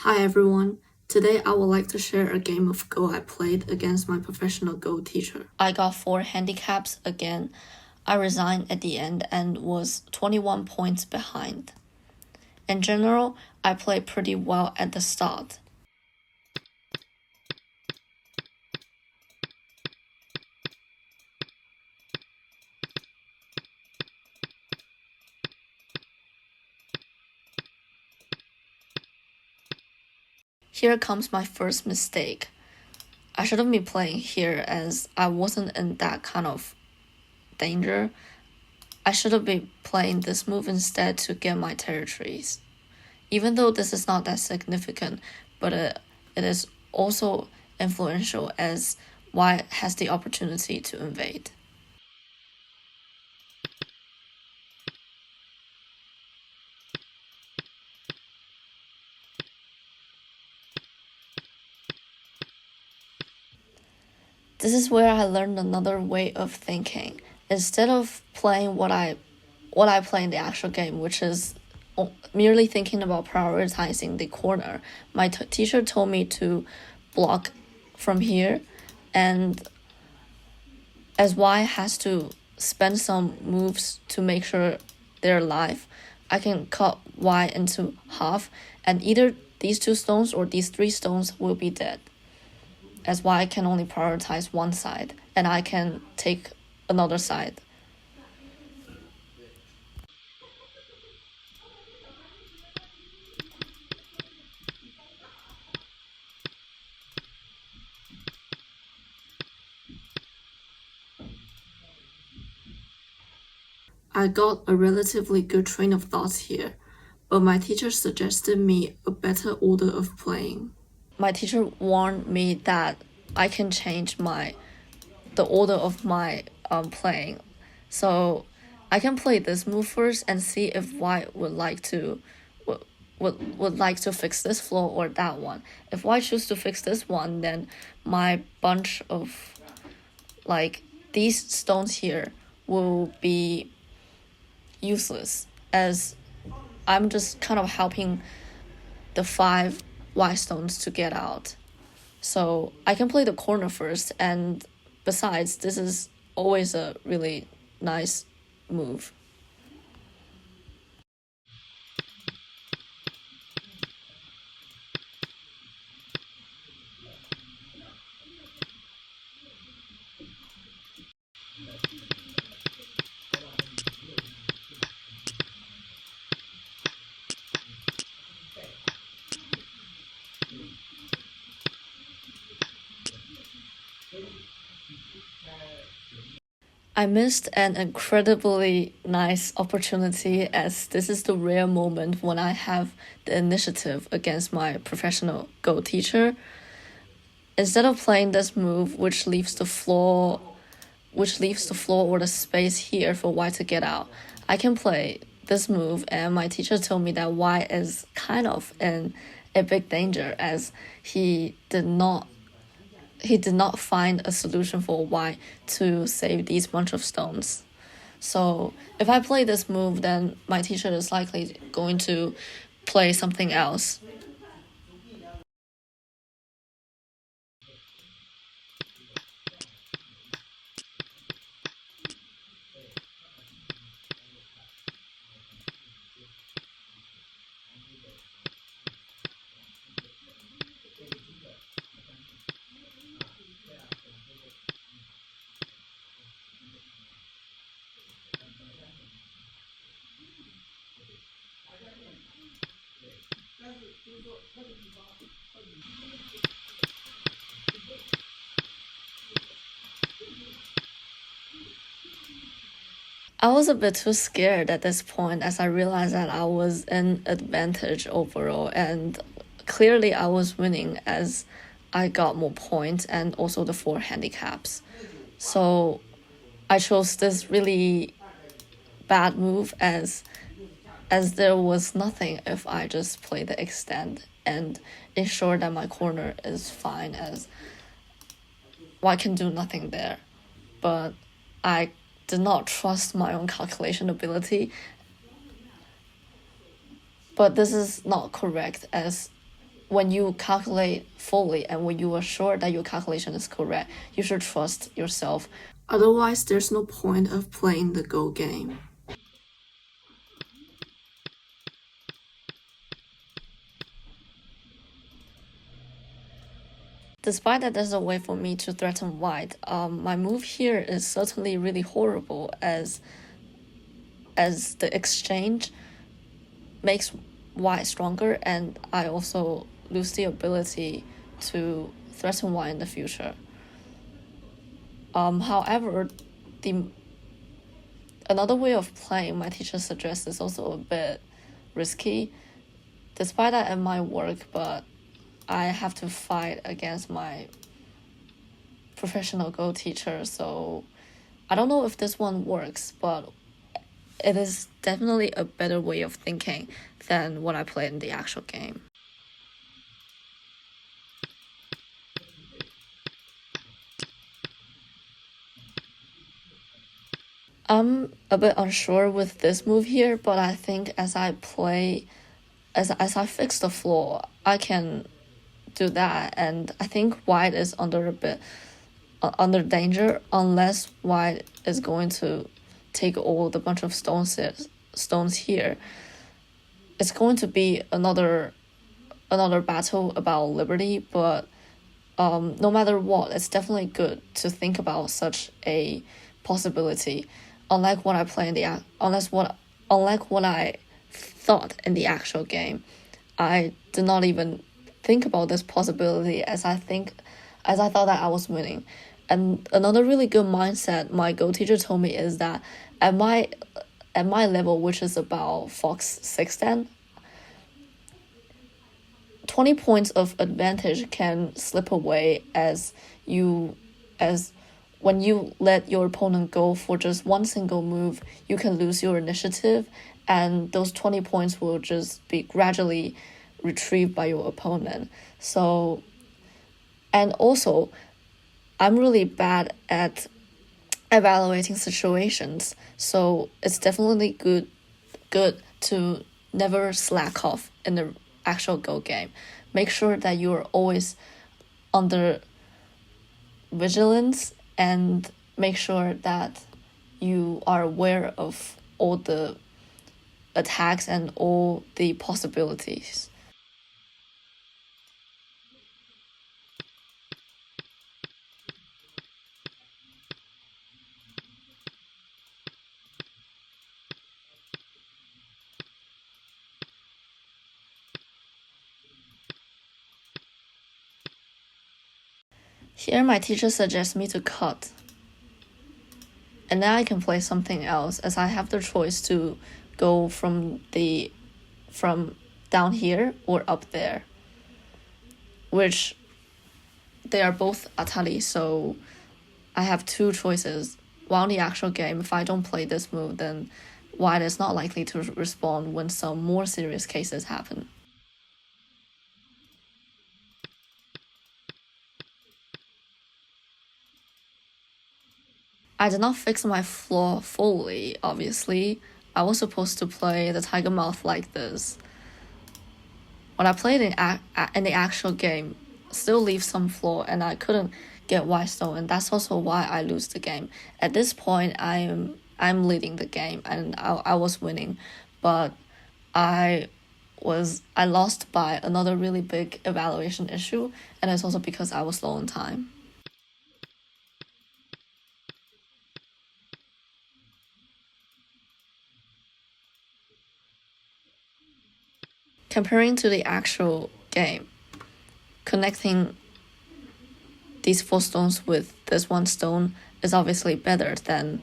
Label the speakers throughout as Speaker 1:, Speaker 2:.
Speaker 1: Hi everyone. Today I would like to share a game of Go I played against my professional Go teacher.
Speaker 2: I got 4 handicaps again. I resigned at the end and was 21 points behind. In general, I played pretty well at the start. Here comes my first mistake. I shouldn't be playing here as I wasn't in that kind of danger. I should have been playing this move instead to get my territories. Even though this is not that significant, but it is also influential as White has the opportunity to invade. This is where I learned another way of thinking. Instead of playing what I play in the actual game, which is merely thinking about prioritizing the corner, my teacher told me to block from here, and as Y has to spend some moves to make sure they're alive, I can cut Y into half, and either these 2 stones or these 3 stones will be dead. As Y can only prioritize one side, and I can take another side.
Speaker 1: I got a relatively good train of thoughts here, but my teacher suggested me a better order of playing.
Speaker 2: My teacher warned me that I can change the order of my playing, so I can play this move first and see if White would like to would like to fix this flaw or that one. If White choose to fix this one, then my bunch of like these stones here will be useless, as I'm just kind of helping the 5 white stones to get out. So I can play the corner first, and besides, this is always a really nice move. I missed an incredibly nice opportunity, as this is the rare moment when I have the initiative against my professional Go teacher. Instead of playing this move, which leaves the floor or the space here for White to get out, I can play this move, and my teacher told me that White is kind of in a big danger, as he did not find a solution for White to save these bunch of stones. So if I play this move, then my teacher is likely going to play something else. I was a bit too scared at this point, as I realized that I was in advantage overall, and clearly I was winning as I got more points and also the 4 handicaps. So I chose this really bad move, as there was nothing if I just play the extend and ensure that my corner is fine, as White can do nothing there. But I did not trust my own calculation ability. But this is not correct, as when you calculate fully and when you are sure that your calculation is correct, you should trust yourself.
Speaker 1: Otherwise, there's no point of playing the Go game.
Speaker 2: Despite that there's a way for me to threaten white, my move here is certainly really horrible as the exchange makes white stronger, and I also lose the ability to threaten white in the future. However, another way of playing my teacher suggests is also a bit risky. Despite that it might work, but I have to fight against my professional Go teacher, so I don't know if this one works, but it is definitely a better way of thinking than what I played in the actual game. I'm a bit unsure with this move here, but I think as I I fix the flaw, I can do that, and I think white is under a bit under danger unless white is going to take all the bunch of stones here. It's going to be another battle about liberty, but no matter what, it's definitely good to think about such a possibility. Unlike what I play in the unlike what I thought in the actual game, I did not even think about this possibility as I thought that I was winning. And another really good mindset my Go teacher told me is that at my level, which is about Fox 610, 20 points of advantage can slip away as when you let your opponent go for just one single move, you can lose your initiative, and those 20 points will just be gradually retrieved by your opponent. So, and also, I'm really bad at evaluating situations, so it's definitely good to never slack off in the actual Go game. Make sure that you're always under vigilance, and make sure that you are aware of all the attacks and all the possibilities. Here my teacher suggests me to cut, and then I can play something else as I have the choice to go from down here or up there, which they are both Atali, so I have two choices. While in the actual game, if I don't play this move, then white is not likely to respond when some more serious cases happen. I did not fix my flaw fully, obviously. I was supposed to play the Tiger Mouth like this. When I played in the actual game, still leaves some flaw, and I couldn't get white stone, and that's also why I lose the game. At this point, I'm leading the game, and I was winning, but I lost by another really big evaluation issue, and it's also because I was low on time. Comparing to the actual game, connecting these 4 stones with this 1 stone is obviously better than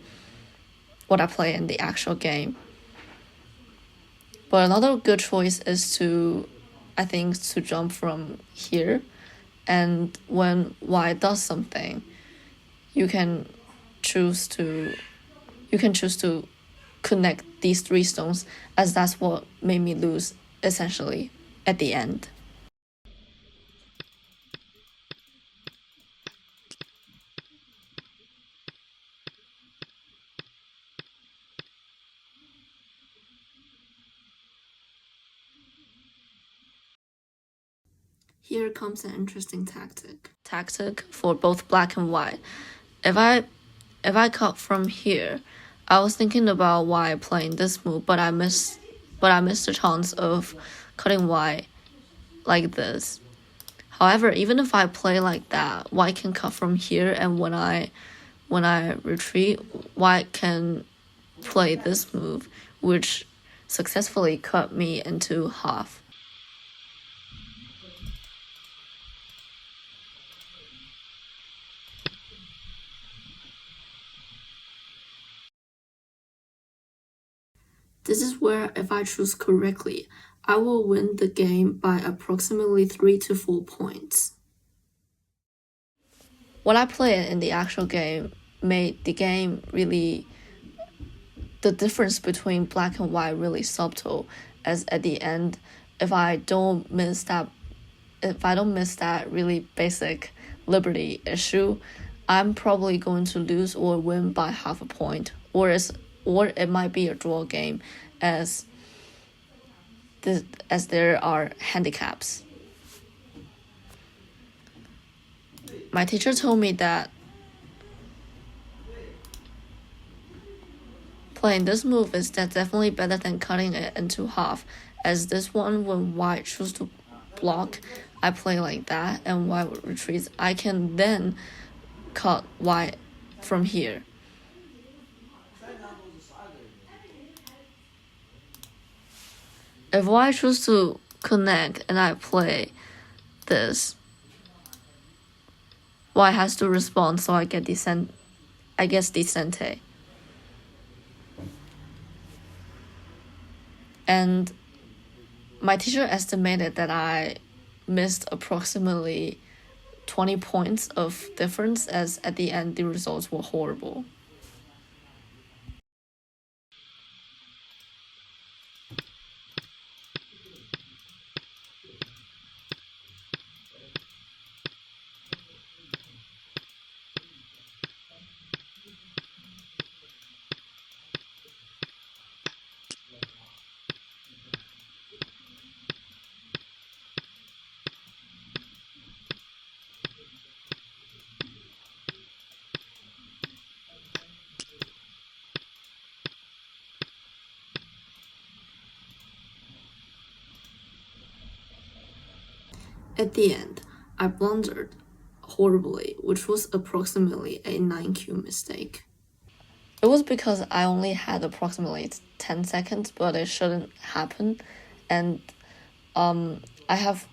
Speaker 2: what I play in the actual game. But another good choice is I think, to jump from here, and when white does something, you can choose to connect these 3 stones, as that's what made me lose essentially at the end.
Speaker 1: Here comes an interesting tactic
Speaker 2: for both black and white. If I cut from here, I was thinking about white playing this move, but I missed the chance of cutting white like this. However, even if I play like that, white can cut from here, and when I retreat, white can play this move, which successfully cut me into half.
Speaker 1: This is where, if I choose correctly, I will win the game by approximately 3 to 4 points.
Speaker 2: What I played in the actual game made the game really, the difference between black and white really subtle, as at the end, if I don't miss that really basic liberty issue, I'm probably going to lose or win by half a point, or it might be a draw game, as there are handicaps. My teacher told me that playing this move is definitely better than cutting it into half, as this one, when white chooses to block, I play like that, and white retreats, I can then cut white from here. If white chooses to connect and I play this, white has to respond, so I get decente. And my teacher estimated that I missed approximately 20 points of difference, as at the end the results were horrible.
Speaker 1: At the end, I blundered horribly, which was approximately a 9Q mistake.
Speaker 2: It was because I only had approximately 10 seconds, but it shouldn't happen. And I have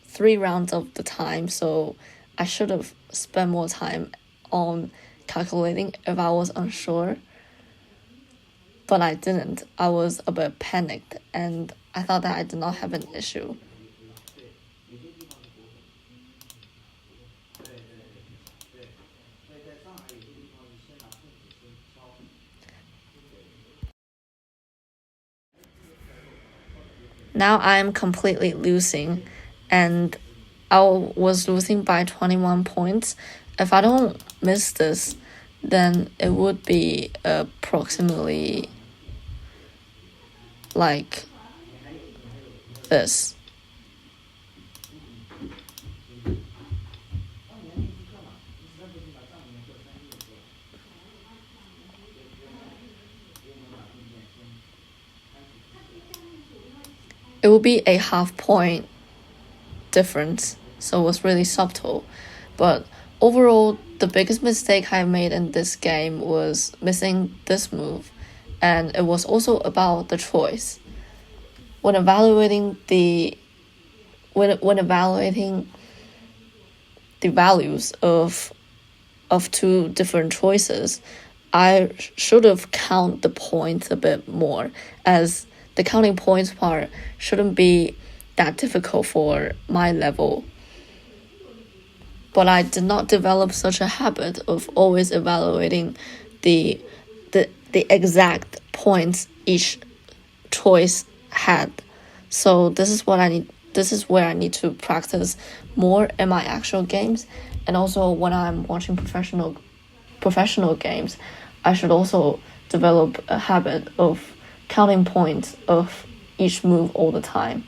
Speaker 2: 3 rounds of the time, so I should have spent more time on calculating if I was unsure. But I didn't. I was a bit panicked, and I thought that I did not have an issue. Now I am completely losing, and I was losing by 21 points. If I don't miss this, then it would be approximately like this. It will be a half point difference, so it was really subtle. But overall, the biggest mistake I made in this game was missing this move, and it was also about the choice. When evaluating the values of 2 different choices, I should have counted the points a bit more, as the counting points part shouldn't be that difficult for my level. But I did not develop such a habit of always evaluating the exact points each choice had. So this is where I need to practice more in my actual games, and also when I'm watching professional games, I should also develop a habit of counting points of each move all the time.